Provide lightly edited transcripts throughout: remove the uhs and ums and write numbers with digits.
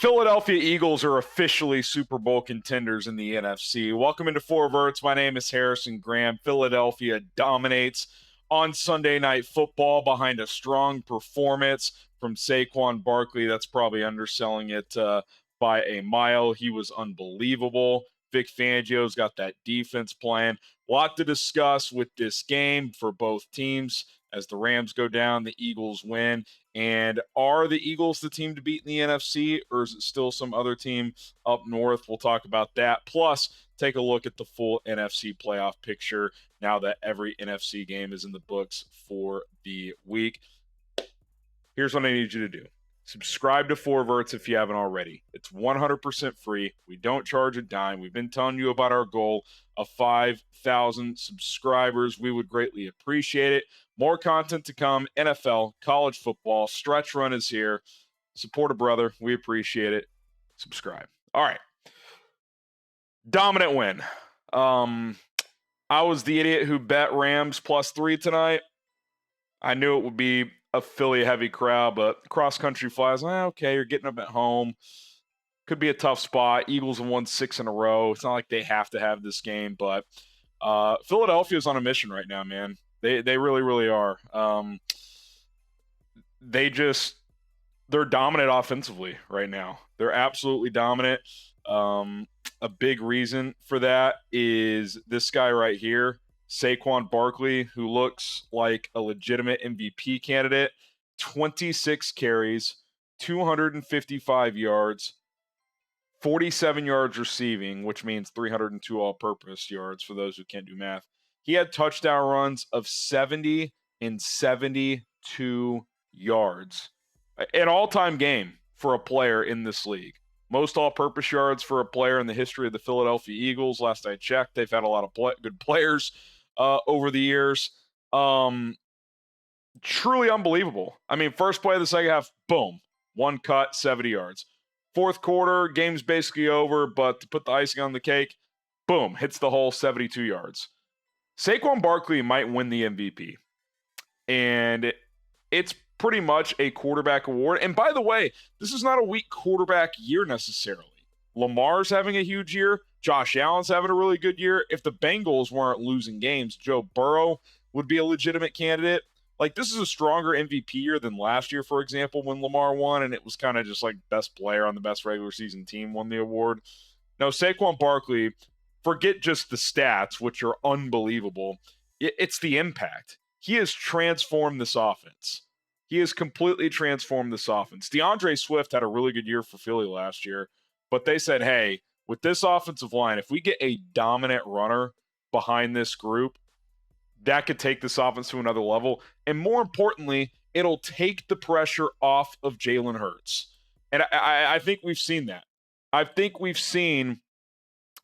Philadelphia Eagles are officially Super Bowl contenders in the NFC. Welcome into Verts. My name is Harrison Graham. Philadelphia dominates on Sunday Night Football behind a strong performance from Saquon Barkley. That's probably underselling it by a mile. He was unbelievable. Vic Fangio's got that defense plan. A lot to discuss with this game for both teams. As the Rams go down, the Eagles win. And are the Eagles the team to beat in the NFC, or is it still some other team up north? We'll talk about that. Plus, take a look at the full NFC playoff picture now that every NFC game is in the books for the week. Here's what I need you to do. Subscribe to Verts if you haven't already. It's 100% free. We don't charge a dime. We've been telling you about our goal of 5,000 subscribers. We would greatly appreciate it. More content to come. NFL, college football, stretch run is here. Support a brother. We appreciate it. Subscribe. All right. Dominant win. I was the idiot who bet Rams +3 tonight. I knew it would be a Philly-heavy crowd, but cross-country flies, okay, you're getting them at home. Could be a tough spot. Eagles have won 6 in a row. It's not like they have to have this game, but Philadelphia's on a mission right now, man. They really, really are. They're dominant offensively right now. They're absolutely dominant. A big reason for that is this guy right here, Saquon Barkley, who looks like a legitimate MVP candidate. 26 carries, 255 yards, 47 yards receiving, which means 302 all-purpose yards for those who can't do math. He had touchdown runs of 70 and 72 yards. An all-time game for a player in this league. Most all-purpose yards for a player in the history of the Philadelphia Eagles. Last I checked, they've had a lot of good players over the years. Truly unbelievable. I mean, first play of the second half, boom. One cut, 70 yards. Fourth quarter, game's basically over, but to put the icing on the cake, boom, hits the hole, 72 yards. Saquon Barkley might win the MVP. And it's pretty much a quarterback award. And by the way, this is not a weak quarterback year necessarily. Lamar's having a huge year. Josh Allen's having a really good year. If the Bengals weren't losing games, Joe Burrow would be a legitimate candidate. Like, this is a stronger MVP year than last year, for example, when Lamar won, and it was kind of just like best player on the best regular season team won the award. No, Saquon Barkley, forget just the stats, which are unbelievable. It's the impact. He has transformed this offense. He has completely transformed this offense. DeAndre Swift had a really good year for Philly last year, but they said, hey, with this offensive line, if we get a dominant runner behind this group, that could take this offense to another level. And more importantly, it'll take the pressure off of Jalen Hurts. And I think we've seen that. I think we've seen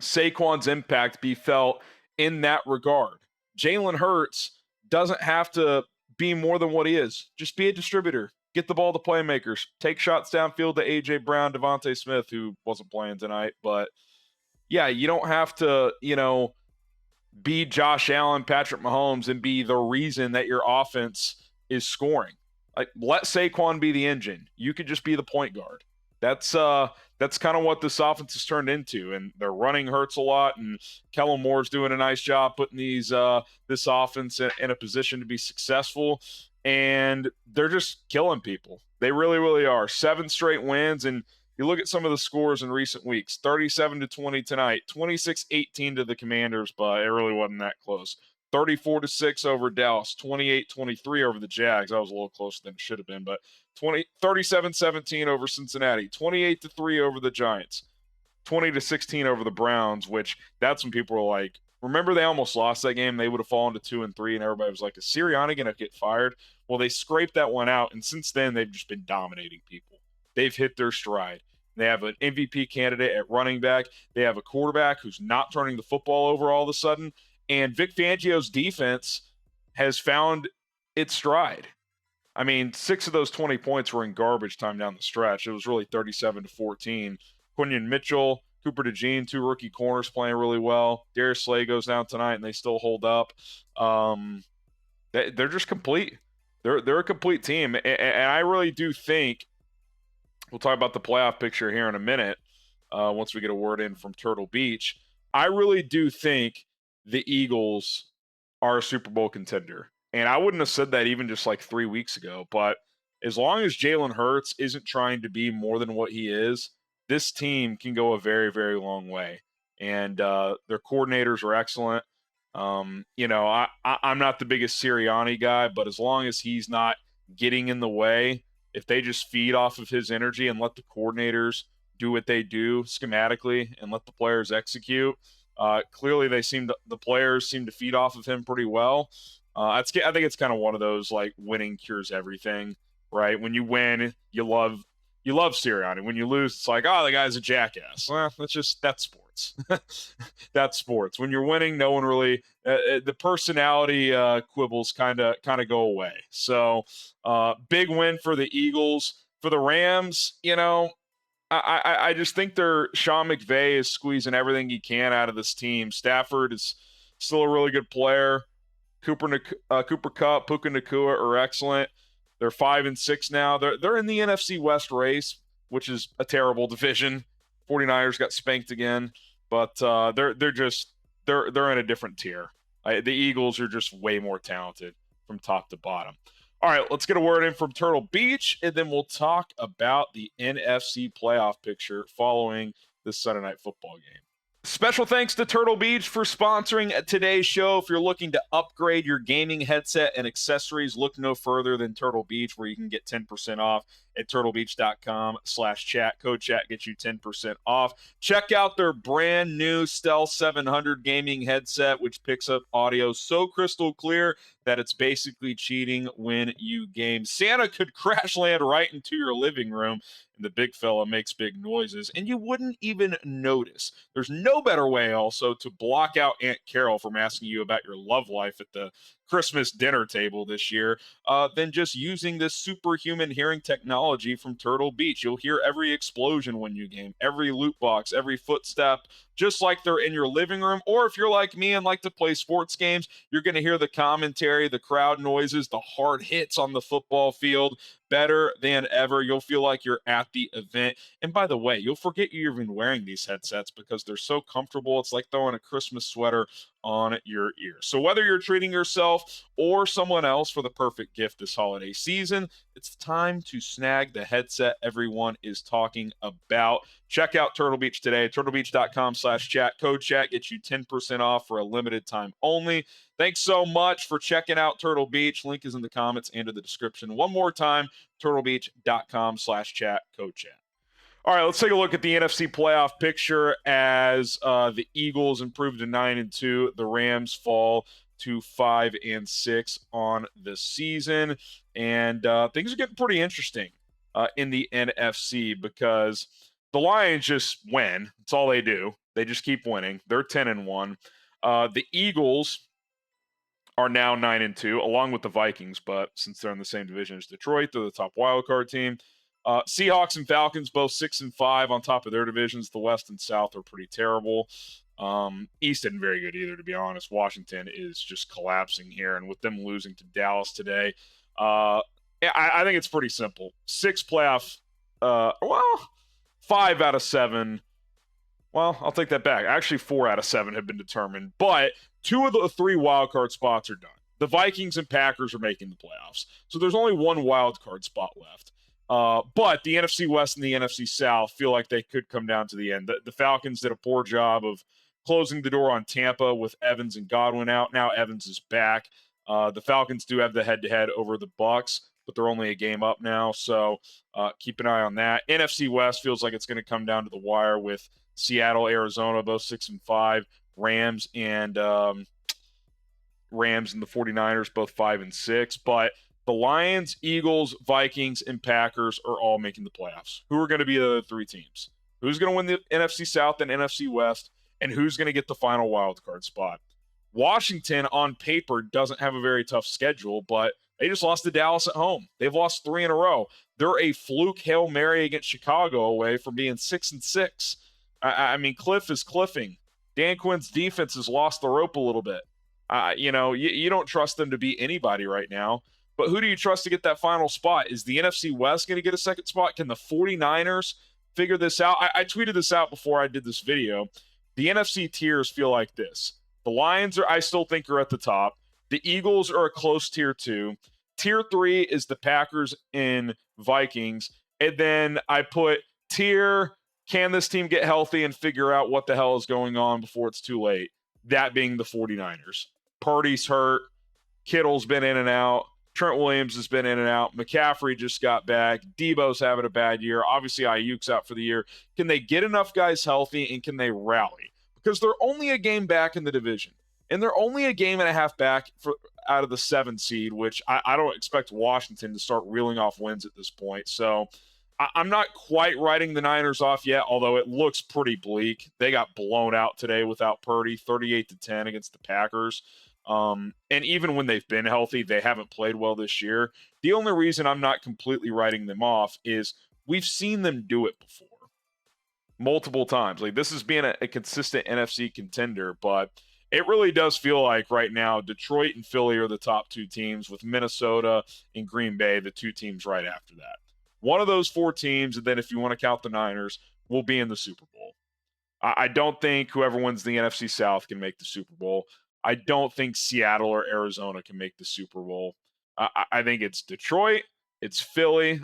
Saquon's impact be felt in that regard. Jalen Hurts doesn't have to be more than what he is. Just be a distributor. Get the ball to playmakers. Take shots downfield to A.J. Brown, Devontae Smith, who wasn't playing tonight. But, yeah, you don't have to, be Josh Allen, Patrick Mahomes, and be the reason that your offense is scoring. Like, let Saquon be the engine. You could just be the point guard. That's kind of what this offense has turned into, and their running hurts a lot. And Kellen Moore's doing a nice job putting this offense in a position to be successful. And they're just killing people. They really, really are. 7 straight wins, and you look at some of the scores in recent weeks, 37-20 tonight, 26-18 to the Commanders, but it really wasn't that close. 34-6 over Dallas, 28-23 over the Jags. That was a little closer than it should have been, but 37-17 over Cincinnati, 28-3 over the Giants, 20-16 over the Browns, which that's when people were like, remember they almost lost that game? They would have fallen to 2-3, and everybody was like, is Sirianni going to get fired? Well, they scraped that one out, and since then they've just been dominating people. They've hit their stride. They have an MVP candidate at running back. They have a quarterback who's not turning the football over all of a sudden. And Vic Fangio's defense has found its stride. I mean, 6 of those 20 points were in garbage time down the stretch. It was really 37-14. Quinion Mitchell, Cooper DeJean, 2 rookie corners playing really well. Darius Slay goes down tonight, and they still hold up. They're just complete. They're a complete team. And I really do think We'll talk about the playoff picture here in a minute once we get a word in from Turtle Beach. I really do think the Eagles are a Super Bowl contender. And I wouldn't have said that even just like 3 weeks ago. But as long as Jalen Hurts isn't trying to be more than what he is, this team can go a very, very long way. And their coordinators are excellent. I'm not the biggest Sirianni guy, but as long as he's not getting in the way, if they just feed off of his energy and let the coordinators do what they do schematically and let the players execute, clearly the players seem to feed off of him pretty well. I think it's kind of one of those like winning cures everything, right? When you win, you love Sirianni. When you lose, it's like, oh, the guy's a jackass. Well, that's sports. That's sports. When you're winning, no one really the personality quibbles kind of go away. So big win for the Eagles. For the Rams, I just think Sean McVay is squeezing everything he can out of this team. Stafford is still a really good player. Cooper Kupp, Puka Nacua are excellent. They're 5-6 now. They're in the NFC West race, which is a terrible division. 49ers got spanked again, but they're in a different tier. The Eagles are just way more talented from top to bottom. All right, let's get a word in from Turtle Beach, and then we'll talk about the NFC playoff picture following this Sunday Night Football game. Special thanks to Turtle Beach for sponsoring today's show. If you're looking to upgrade your gaming headset and accessories, look no further than Turtle Beach, where you can get 10% off at turtlebeach.com/chat. Code chat gets you 10% off. Check out their brand new Stealth 700 gaming headset, which picks up audio so crystal clear that it's basically cheating when you game. Santa could crash land right into your living room, and the big fella makes big noises, and you wouldn't even notice. There's no better way also to block out Aunt Carol from asking you about your love life at the Christmas dinner table this year than just using this superhuman hearing technology from Turtle Beach. You'll hear every explosion when you game, every loot box, every footstep, just like they're in your living room. Or if you're like me and like to play sports games, you're going to hear the commentary, the crowd noises, the hard hits on the football field better than ever. You'll feel like you're at the event. And by the way, you'll forget you're even wearing these headsets because they're so comfortable. It's like throwing a Christmas sweater on your ear. So whether you're treating yourself or someone else for the perfect gift this holiday season, it's time to snag the headset everyone is talking about. Check out Turtle Beach today. turtlebeach.com/chat. Code chat gets you 10% off for a limited time only. Thanks so much for checking out Turtle Beach. Link is in the comments and in the description. One more time, turtlebeach.com/chat. Code chat. All right, let's take a look at the NFC playoff picture as the Eagles improve to 9-2. The Rams fall to 5-6 on the season. And things are getting pretty interesting in the NFC because the Lions just win. That's all they do. They just keep winning. They're 10-1. The Eagles are now 9-2, along with the Vikings, but since they're in the same division as Detroit, they're the top wildcard team. Seahawks and Falcons both 6-5 on top of their divisions. The West and South are pretty terrible. East isn't very good either, to be honest. Washington is just collapsing here, and with them losing to Dallas today, I think it's pretty simple. 5 out of 7. Well, I'll take that back. Actually, 4 out of 7 have been determined, but 2 of the 3 wildcard spots are done. The Vikings and Packers are making the playoffs, so there's only 1 wildcard spot left. But the NFC West and the NFC South feel like they could come down to the end. The Falcons did a poor job of closing the door on Tampa with Evans and Godwin out. Now Evans is back. The Falcons do have the head-to-head over the Bucs, but they're only a game up now, so keep an eye on that. NFC West feels like it's going to come down to the wire with Seattle, Arizona, both 6-5. Rams and the 49ers, both 5-6. But the Lions, Eagles, Vikings, and Packers are all making the playoffs. Who are going to be the other 3 teams? Who's going to win the NFC South and NFC West? And who's going to get the final wild card spot? Washington, on paper, doesn't have a very tough schedule, but they just lost to Dallas at home. They've lost 3 in a row. They're a fluke Hail Mary against Chicago away from being 6-6. I mean, Cliff is cliffing. Dan Quinn's defense has lost the rope a little bit. You don't trust them to beat anybody right now. But who do you trust to get that final spot? Is the NFC West going to get a second spot? Can the 49ers figure this out? I tweeted this out before I did this video. The NFC tiers feel like this. The Lions I still think are at the top. The Eagles are a close tier 2. Tier 3 is the Packers and Vikings. And then I put tier, can this team get healthy and figure out what the hell is going on before it's too late? That being the 49ers. Purdy's hurt. Kittle's been in and out. Trent Williams has been in and out. McCaffrey just got back. Debo's having a bad year. Obviously, Ayuk's out for the year. Can they get enough guys healthy, and can they rally? Because they're only a game back in the division. And they're only a game and a half back out of the 7 seed, which I don't expect Washington to start reeling off wins at this point. So I'm not quite writing the Niners off yet, although it looks pretty bleak. They got blown out today without Purdy, 38-10 against the Packers. And even when they've been healthy, they haven't played well this year. The only reason I'm not completely writing them off is we've seen them do it before multiple times. Like, this is being a consistent NFC contender, but it really does feel like right now Detroit and Philly are the top 2 teams, with Minnesota and Green Bay the 2 teams right after that. One of those 4 teams, and then if you want to count the Niners, will be in the Super Bowl. I don't think whoever wins the NFC South can make the Super Bowl. I don't think Seattle or Arizona can make the Super Bowl. I think it's Detroit, it's Philly,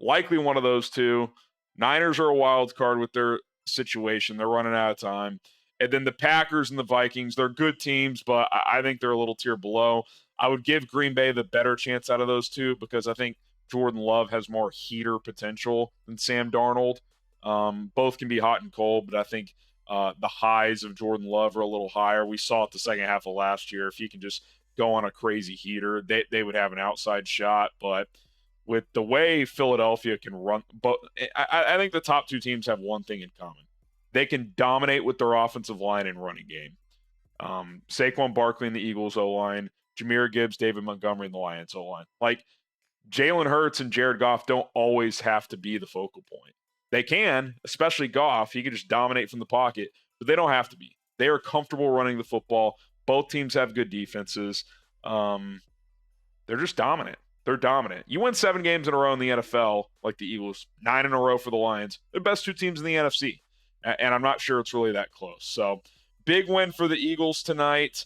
likely one of those 2. Niners are a wild card with their situation. They're running out of time. And then the Packers and the Vikings, they're good teams, but I think they're a little tier below. I would give Green Bay the better chance out of those 2 because I think Jordan Love has more heater potential than Sam Darnold. Both can be hot and cold, but I think the highs of Jordan Love are a little higher. We saw it the second half of last year. If he can just go on a crazy heater, they would have an outside shot. But with the way Philadelphia can run, but I think the top 2 teams have one thing in common. They can dominate with their offensive line and running game. Saquon Barkley in the Eagles O-line, Jahmyr Gibbs, David Montgomery in the Lions O-line. Like, Jalen Hurts and Jared Goff don't always have to be the focal point. They can, especially Goff. He can just dominate from the pocket, but they don't have to be. They are comfortable running the football. Both teams have good defenses. They're just dominant. They're dominant. You win 7 games in a row in the NFL, like the Eagles, 9 in a row for the Lions. They're the best 2 teams in the NFC, and I'm not sure it's really that close. So, big win for the Eagles tonight.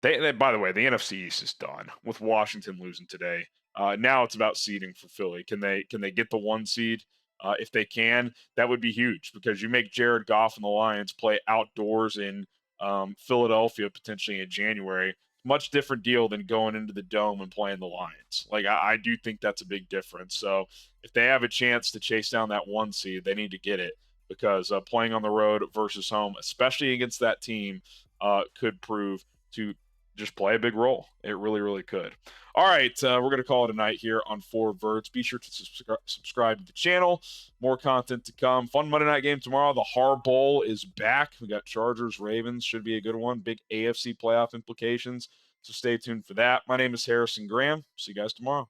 They by the way, the NFC East is done with Washington losing today. Now it's about seeding for Philly. Can they get the 1 seed? If they can, that would be huge because you make Jared Goff and the Lions play outdoors in Philadelphia potentially in January. Much different deal than going into the Dome and playing the Lions. Like, I do think that's a big difference. So if they have a chance to chase down that 1 seed, they need to get it because playing on the road versus home, especially against that team, could prove to just play a big role. It really, really could. All right, we're going to call it a night here on Verts. Be sure to subscribe to the channel. More content to come. Fun Monday night game tomorrow. The Har Bowl is back. We got Chargers, Ravens. Should be a good one. Big AFC playoff implications. So stay tuned for that. My name is Harrison Graham. See you guys tomorrow.